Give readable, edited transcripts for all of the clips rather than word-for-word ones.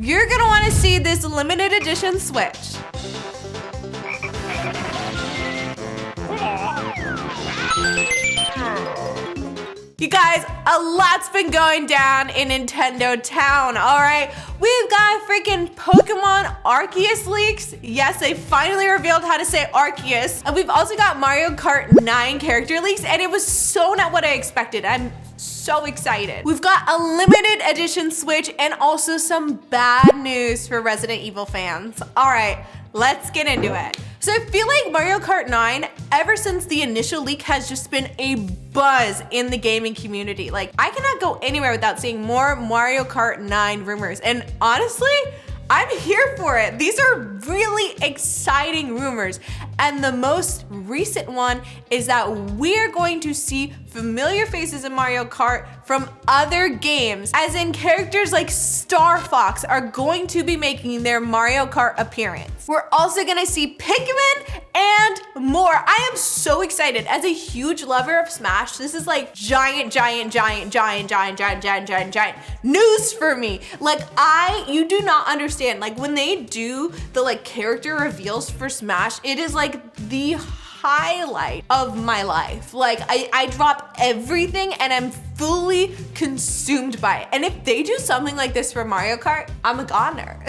you're gonna wanna see this limited edition Switch. You guys, a lot's been going down in Nintendo Town, all right? We've got freaking Pokemon Arceus leaks. Yes, they finally revealed how to say Arceus. And we've also got Mario Kart 9 character leaks, and it was so not what I expected. I'm so excited. We've got a limited edition Switch and also some bad news for Resident Evil fans. All right, let's get into it. So I feel like Mario Kart 9, ever since the initial leak, has just been a buzz in the gaming community. Like, I cannot go anywhere without seeing more Mario Kart 9 rumors. And honestly, I'm here for it. These are really exciting rumors. And the most recent one is that we're going to see familiar faces in Mario Kart from other games, as in characters like Star Fox are going to be making their Mario Kart appearance. We're also gonna see Pikmin and more. I am so excited. As a huge lover of Smash, this is like giant news for me. Like, you do not understand. Like, when they do the like character reveals for Smash, it is like the highlight of my life. Like, I drop everything and I'm fully consumed by it. And if they do something like this for Mario Kart, I'm a goner.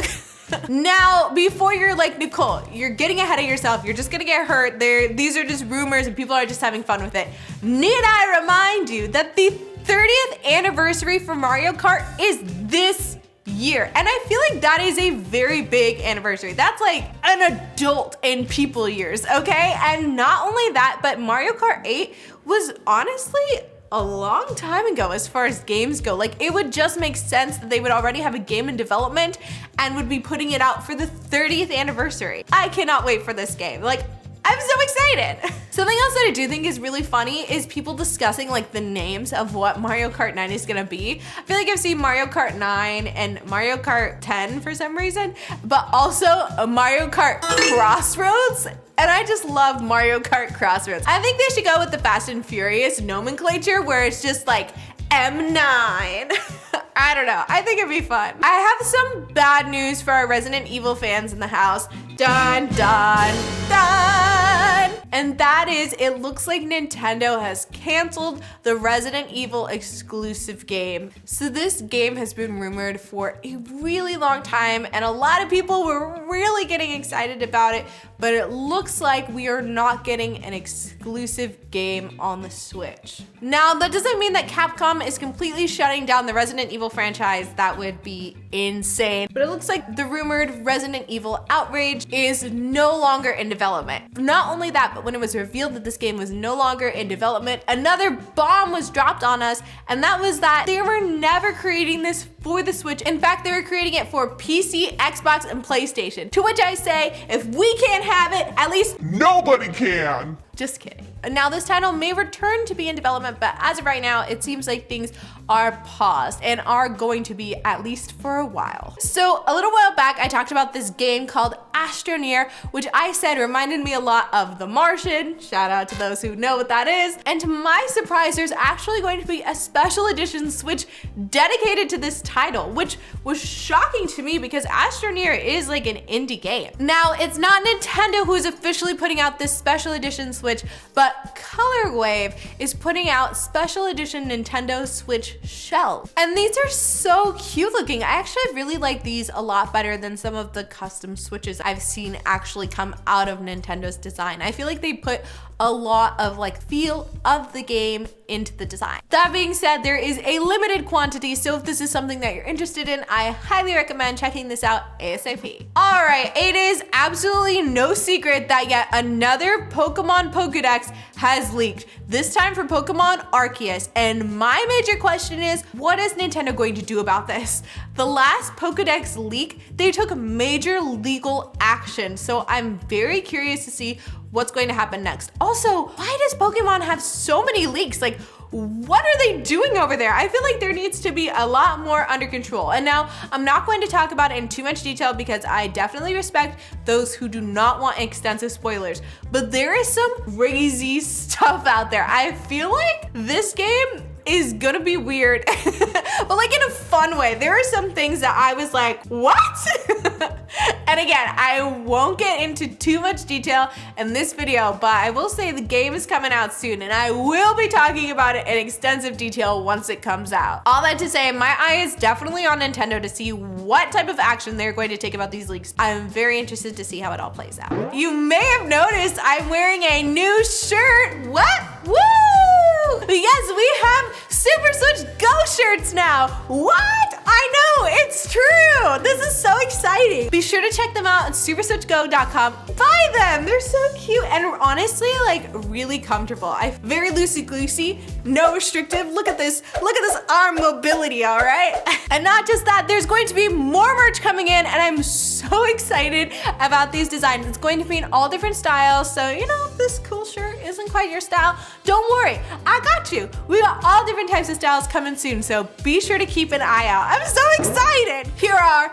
Now, before you're like, Nicole, you're getting ahead of yourself, you're just gonna get hurt, these are just rumors and people are just having fun with it. Need I remind you that the 30th anniversary for Mario Kart is this year. And I feel like that is a very big anniversary. That's like an adult in people years, okay? And not only that, but Mario Kart 8 was honestly a long time ago as far as games go. Like, it would just make sense that they would already have a game in development and would be putting it out for the 30th anniversary. I cannot wait for this game. Like, I'm so excited. Something else that I do think is really funny is people discussing like the names of what Mario Kart 9 is gonna be. I feel like I've seen Mario Kart 9 and Mario Kart 10 for some reason, but also Mario Kart Crossroads. And I just love Mario Kart Crossroads. I think they should go with the Fast and Furious nomenclature where it's just like M9. I don't know. I think it'd be fun. I have some bad news for our Resident Evil fans in the house. Dun, dun, dun. And that is, it looks like Nintendo has canceled the Resident Evil exclusive game. So this game has been rumored for a really long time and a lot of people were really getting excited about it, but it looks like we are not getting an exclusive game on the Switch. Now, that doesn't mean that Capcom is completely shutting down the Resident Evil franchise. That would be insane. But it looks like the rumored Resident Evil Outrage is no longer in development. Not only that, but when it was revealed that this game was no longer in development, another bomb was dropped on us, and that was that they were never creating this for the Switch. In fact, they were creating it for PC, Xbox, and PlayStation. To which I say, if we can't have it, at least nobody can. Just kidding. Now, this title may return to be in development, but as of right now, it seems like things are paused and are going to be at least for a while. So a little while back, I talked about this game called Astroneer, which I said reminded me a lot of The Martian. Shout out to those who know what that is. And to my surprise, there's actually going to be a special edition Switch dedicated to this title, which was shocking to me because Astroneer is like an indie game. Now, it's not Nintendo who's officially putting out this special edition Switch, but Color Wave is putting out special edition Nintendo Switch shells. And these are so cute looking. I actually really like these a lot better than some of the custom Switches I've seen actually come out of Nintendo's design. I feel like they put a lot of like feel of the game into the design. That being said, there is a limited quantity, so if this is something that you're interested in, I highly recommend checking this out ASAP. All right, it is absolutely no secret that yet another Pokemon Pokédex has leaked, this time for Pokemon Arceus. And my major question is, what is Nintendo going to do about this? The last Pokédex leak, they took major legal action, so I'm very curious to see what's going to happen next. Also, why does Pokemon have so many leaks? Like, what are they doing over there? I feel like there needs to be a lot more under control. And now, I'm not going to talk about it in too much detail because I definitely respect those who do not want extensive spoilers. But there is some crazy stuff out there. I feel like this game is gonna be weird, but like in a fun way. There are some things that I was like, what? And again, I won't get into too much detail in this video, but I will say the game is coming out soon and I will be talking about it in extensive detail once it comes out. All that to say, my eye is definitely on Nintendo to see what type of action they're going to take about these leaks. I'm very interested to see how it all plays out. You may have noticed I'm wearing a new shirt. What? Woo! Yes, we have SuperSwitchGo shirts now. What? I know, it's true. This is so exciting. Be sure to check them out at SuperSwitchGo.com. Buy them, they're so cute and honestly like really comfortable. Very loosey-goosey, no restrictive. Look at this arm mobility, all right? And not just that, there's going to be more merch coming in and I'm so excited about these designs. It's going to be in all different styles. So, you know, if this cool shirt isn't quite your style, don't worry, I got you. We got all different types of styles coming soon, so be sure to keep an eye out. I'm so excited. Here are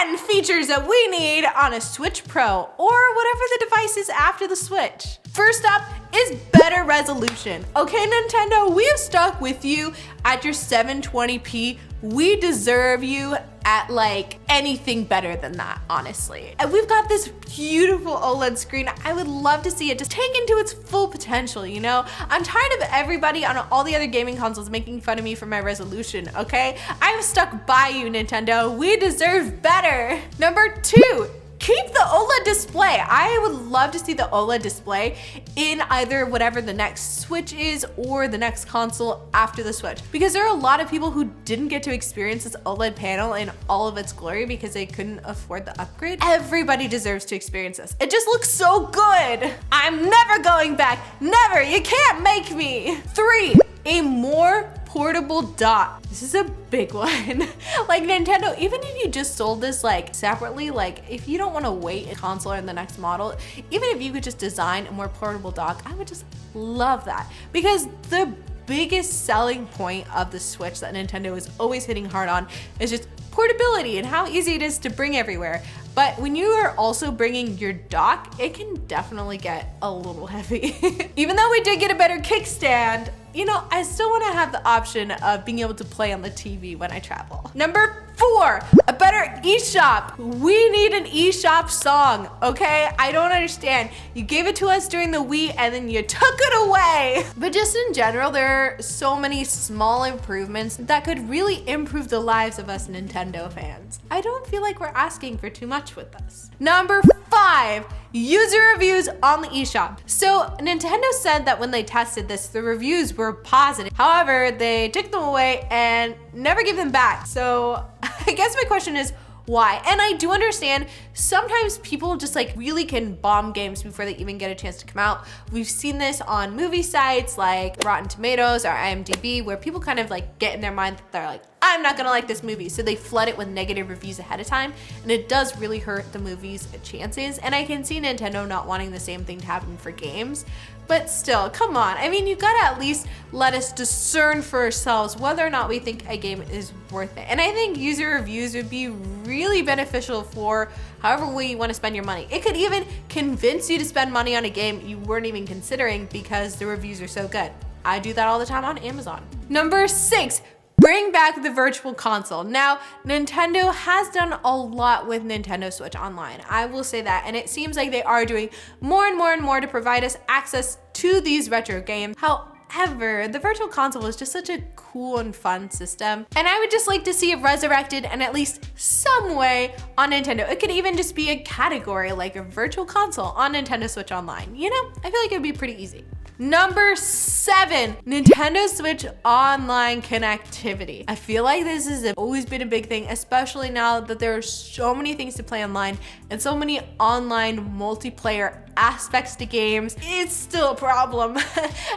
10 features that we need on a Switch Pro or whatever the device is after the Switch. First up is better resolution. Okay, Nintendo, we have stuck with you at your 720p. We deserve you at like anything better than that, honestly. And we've got this beautiful OLED screen. I would love to see it just take into its full potential, you know? I'm tired of everybody on all the other gaming consoles making fun of me for my resolution, okay? I'm stuck by you, Nintendo. We deserve better. Number 2, keep the OLED display. I would love to see the OLED display in either whatever the next Switch is or the next console after the Switch. Because there are a lot of people who didn't get to experience this OLED panel in all of its glory because they couldn't afford the upgrade. Everybody deserves to experience this. It just looks so good. I'm never going back. Never. You can't make me. 3, a more portable dock. This is a big one. Like Nintendo, even if you just sold this like separately, like if you don't want to wait a console in the next model, even if you could just design a more portable dock, I would just love that. Because the biggest selling point of the Switch that Nintendo is always hitting hard on is just portability and how easy it is to bring everywhere. But when you are also bringing your dock, it can definitely get a little heavy. Even though we did get a better kickstand, you know, I still want to have the option of being able to play on the TV when I travel. Number 4, a better eShop. We need an eShop song, okay? I don't understand. You gave it to us during the Wii and then you took it away. But just in general, there are so many small improvements that could really improve the lives of us Nintendo fans. I don't feel like we're asking for too much with this. Number 5, user reviews on the eShop. So Nintendo said that when they tested this, the reviews were positive. However, they took them away and never gave them back. So I guess my question is, why? And I do understand sometimes people just like really can bomb games before they even get a chance to come out. We've seen this on movie sites like Rotten Tomatoes or IMDb, where people kind of like get in their mind that they're like, I'm not gonna like this movie. So they flood it with negative reviews ahead of time. And it does really hurt the movie's chances. And I can see Nintendo not wanting the same thing to happen for games. But still, come on. I mean, you gotta at least let us discern for ourselves whether or not we think a game is worth it. And I think user reviews would be really beneficial for however way you want to spend your money. It could even convince you to spend money on a game you weren't even considering because the reviews are so good. I do that all the time on Amazon. Number 6, bring back the virtual console. Now, Nintendo has done a lot with Nintendo Switch Online. I will say that, and it seems like they are doing more and more and more to provide us access to these retro games. However, the virtual console is just such a cool and fun system, and I would just like to see it resurrected in at least some way on Nintendo. It could even just be a category like a virtual console on Nintendo Switch Online. You know, I feel like it'd be pretty easy. Number 7, Nintendo Switch online connectivity. I feel like this has always been a big thing, especially now that there are so many things to play online and so many online multiplayer aspects to games. It's still a problem. And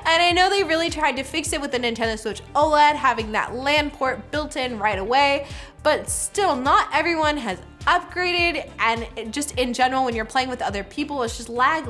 I know they really tried to fix it with the Nintendo Switch OLED, having that LAN port built in right away, but still not everyone has upgraded, and just in general when you're playing with other people, it's just lag.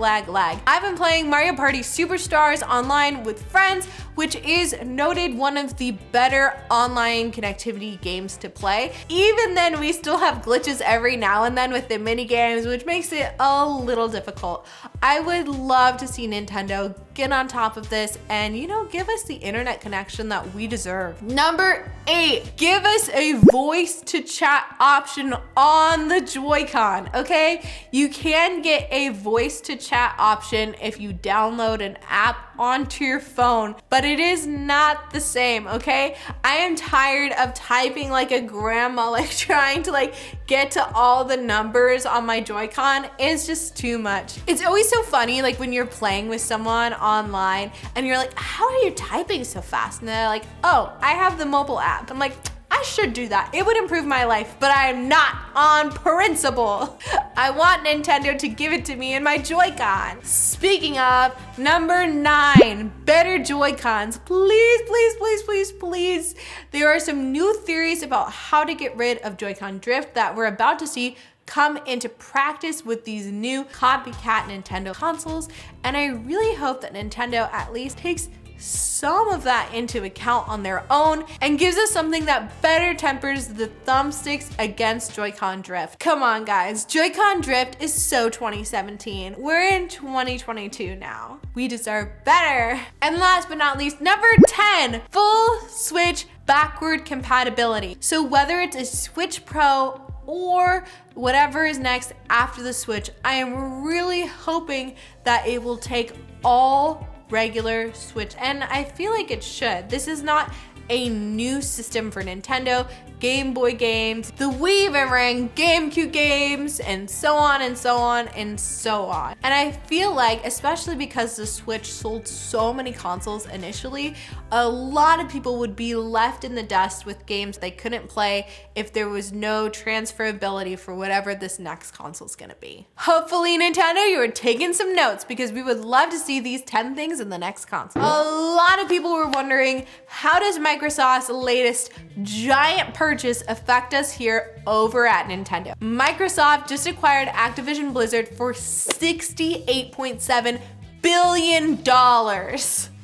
I've been playing Mario Party Superstars online with friends, which is noted one of the better online connectivity games to play. Even then, we still have glitches every now and then with the mini games, which makes it a little difficult. I would love to see Nintendo get on top of this and, you know, give us the internet connection that we deserve. Number 8, give us a voice to chat option on the Joy-Con, okay? You can get a voice to chat option if you download an app onto your phone, but it is not the same, okay? I am tired of typing like a grandma, like trying to like get to all the numbers on my Joy-Con. It's just too much. It's always so funny, like when you're playing with someone online and you're like, how are you typing so fast? And they're like, oh, I have the mobile app. I'm like, I should do that. It would improve my life, but I'm not on principle. I want Nintendo to give it to me in my Joy-Con. Speaking of, number 9, better Joy-Cons. Please, please, please, please, please. There are some new theories about how to get rid of Joy-Con drift that we're about to see come into practice with these new copycat Nintendo consoles, and I really hope that Nintendo at least takes some of that into account on their own and gives us something that better tempers the thumbsticks against Joy-Con drift. Come on guys, Joy-Con drift is so 2017. We're in 2022 now. We deserve better. And last but not least, number 10, full Switch backward compatibility. So whether it's a Switch Pro or whatever is next after the Switch, I am really hoping that it will take all regular Switch, and I feel like it should. This is not a new system for Nintendo. Game Boy games, the Wii even ran GameCube games, and so on and so on and so on. And I feel like, especially because the Switch sold so many consoles initially, a lot of people would be left in the dust with games they couldn't play if there was no transferability for whatever this next console is gonna be. Hopefully, Nintendo, you are taking some notes because we would love to see these 10 things in the next console. A lot of people were wondering, how does Microsoft's latest giant purchase affect us here over at Nintendo? Microsoft just acquired Activision Blizzard for $68.7 billion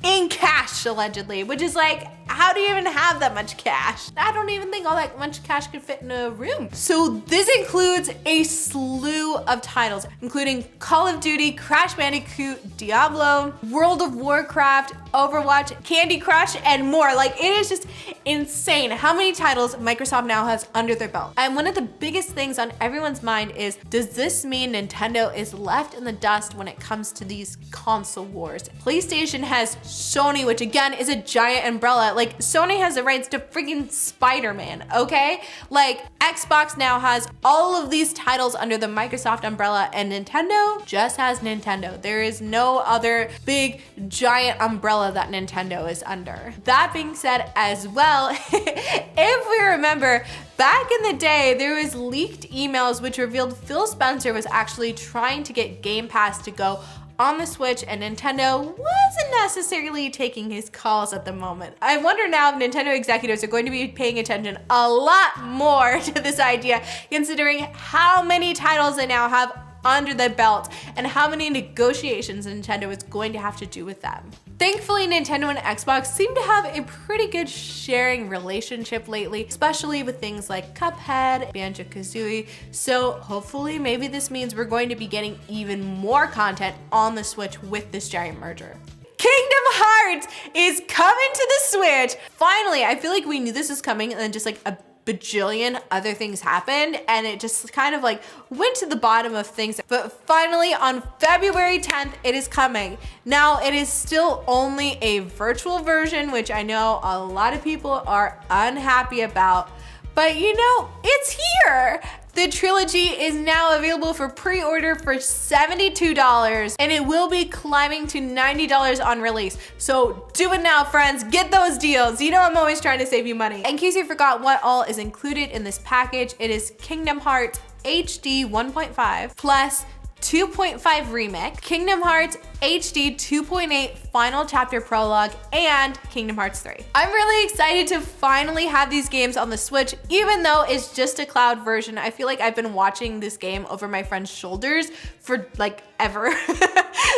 in cash, allegedly, which is like, how do you even have that much cash? I don't even think all that much cash could fit in a room. So this includes a slew of titles, including Call of Duty, Crash Bandicoot, Diablo, World of Warcraft, Overwatch, Candy Crush, and more. Like, it is just insane how many titles Microsoft now has under their belt. And one of the biggest things on everyone's mind is, does this mean Nintendo is left in the dust when it comes to these console wars? PlayStation has Sony, which again is a giant umbrella. Like, Sony has the rights to freaking Spider-Man, okay? Like, Xbox now has all of these titles under the Microsoft umbrella, and Nintendo just has Nintendo. There is no other big giant umbrella that Nintendo is under. That being said as well, if we remember, back in the day, there was leaked emails which revealed Phil Spencer was actually trying to get Game Pass to go on the Switch, and Nintendo wasn't necessarily taking his calls at the moment. I wonder now if Nintendo executives are going to be paying attention a lot more to this idea, considering how many titles they now have under the belt and how many negotiations Nintendo is going to have to do with them. Thankfully, Nintendo and Xbox seem to have a pretty good sharing relationship lately, especially with things like Cuphead, Banjo-Kazooie. So hopefully, maybe this means we're going to be getting even more content on the Switch with this giant merger. Kingdom Hearts is coming to the Switch. Finally, I feel like we knew this was coming and then just like a bajillion other things happened and it just kind of like went to the bottom of things. But finally on February 10th, it is coming. Now it is still only a virtual version, which I know a lot of people are unhappy about, but you know, it's here. The trilogy is now available for pre-order for $72 and it will be climbing to $90 on release. So do it now, friends. Get those deals. You know I'm always trying to save you money. In case you forgot what all is included in this package, it is Kingdom Hearts HD 1.5 plus 2.5 Remake, Kingdom Hearts HD 2.8 Final Chapter Prologue, and Kingdom Hearts 3. I'm really excited to finally have these games on the Switch, even though it's just a cloud version. I feel like I've been watching this game over my friend's shoulders for like ever.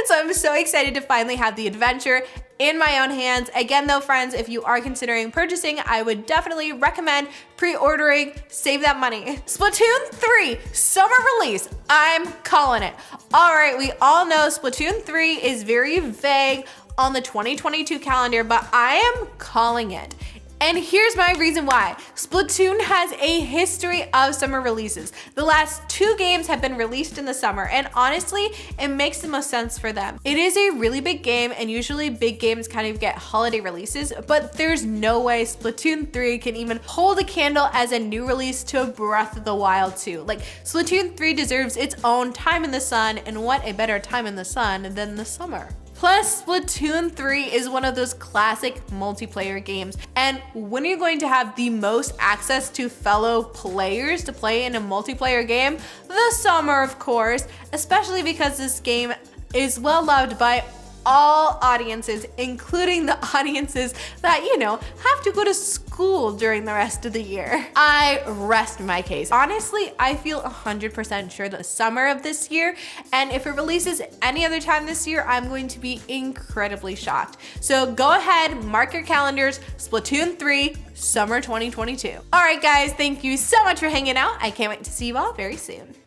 So I'm so excited to finally have the adventure in my own hands. Again though, friends, if you are considering purchasing, I would definitely recommend pre-ordering, save that money. Splatoon 3, summer release, I'm calling it. All right, we all know Splatoon 3 is very vague, on the 2022 calendar, but I am calling it. And here's my reason why. Splatoon has a history of summer releases. The last 2 games have been released in the summer, and honestly, it makes the most sense for them. It is a really big game, and usually big games kind of get holiday releases, but there's no way Splatoon 3 can even hold a candle as a new release to Breath of the Wild 2. Like, Splatoon 3 deserves its own time in the sun, and what a better time in the sun than the summer. Plus, Splatoon 3 is one of those classic multiplayer games, and when you're going to have the most access to fellow players to play in a multiplayer game, the summer, of course, especially because this game is well loved by all audiences, including the audiences that, you know, have to go to school during the rest of the year. I rest my case. Honestly, I feel 100% sure the summer of this year, and if it releases any other time this year, I'm going to be incredibly shocked. So go ahead, mark your calendars, Splatoon 3, summer 2022. All right, guys, thank you so much for hanging out. I can't wait to see you all very soon.